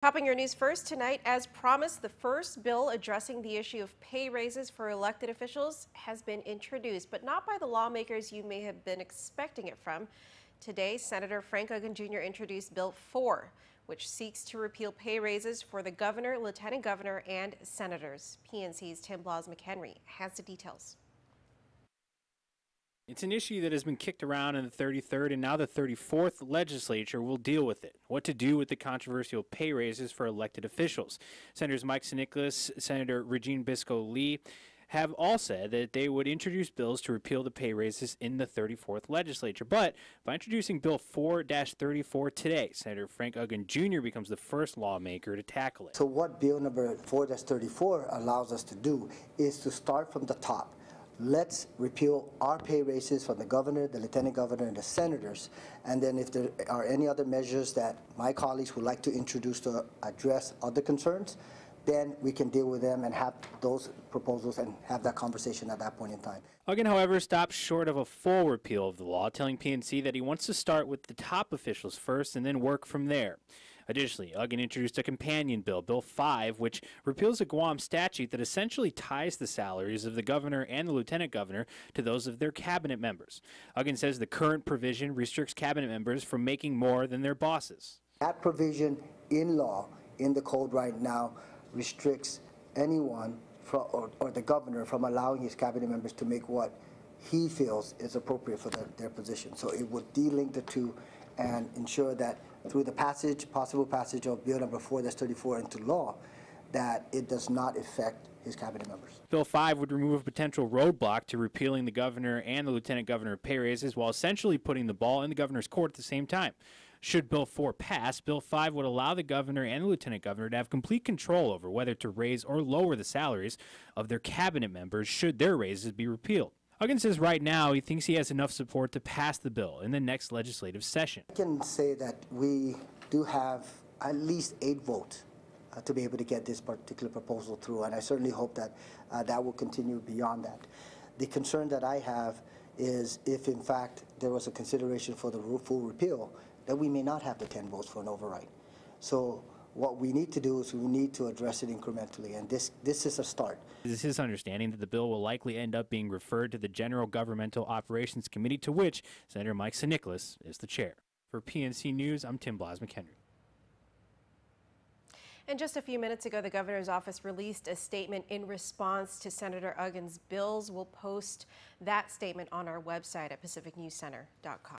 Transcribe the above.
Topping your news first tonight, as promised, the first bill addressing the issue of pay raises for elected officials has been introduced, but not by the lawmakers you may have been expecting it from. Today, Senator Frank Aguon Jr. introduced Bill 4, which seeks to repeal pay raises for the governor, lieutenant governor, and senators. PNC's Tim Blas-McHenry has the details. It's an issue that has been kicked around in the 33rd and now the 34th legislature will deal with it. What to do with the controversial pay raises for elected officials. Senators Mike Nicholas, Senator Regine Biscoe-Lee have all said that they would introduce bills to repeal the pay raises in the 34th legislature. But by introducing Bill 4-34 today, Senator Frank Aguon Jr. becomes the first lawmaker to tackle it. So what Bill number 4-34 allows us to do is to start from the top. Let's repeal our pay raises from the governor, the lieutenant governor, and the senators. And then if there are any other measures that my colleagues would like to introduce to address other concerns, then we can deal with them and have those proposals and have that conversation at that point in time. Aguon, however, stopped short of a full repeal of the law, telling PNC that he wants to start with the top officials first and then work from there. Additionally, Aguon introduced a companion bill, Bill 5, which repeals a GUAM statute that essentially ties the salaries of the governor and the lieutenant governor to those of their cabinet members. Aguon says the current provision restricts cabinet members from making more than their bosses. That provision in law, in the code right now, restricts anyone or the governor from allowing his cabinet members to make what he feels is appropriate for their position. So it would de-link the two and ensure that through the possible passage of Bill number 4-34 into law, that it does not affect his cabinet members. Bill 5 would remove a potential roadblock to repealing the governor and the lieutenant governor pay raises while essentially putting the ball in the governor's court at the same time. Should Bill 4 pass, Bill 5 would allow the governor and the lieutenant governor to have complete control over whether to raise or lower the salaries of their cabinet members should their raises be repealed. Aguon says right now he thinks he has enough support to pass the bill in the next legislative session. I can say that we do have at least 8 votes to be able to get this particular proposal through, and I certainly hope that that will continue beyond that. The concern that I have is if in fact there was a consideration for the full repeal, that we may not have the 10 votes for an override. So what we need to do is we need to address it incrementally, and this is a start. It is his understanding that the bill will likely end up being referred to the General Governmental Operations Committee, to which Senator Mike Nicholas is the chair. For PNC News, I'm Tim Blas-McHenry. And just a few minutes ago, the governor's office released a statement in response to Senator Aguon's bills. We'll post that statement on our website at pacificnewscenter.com.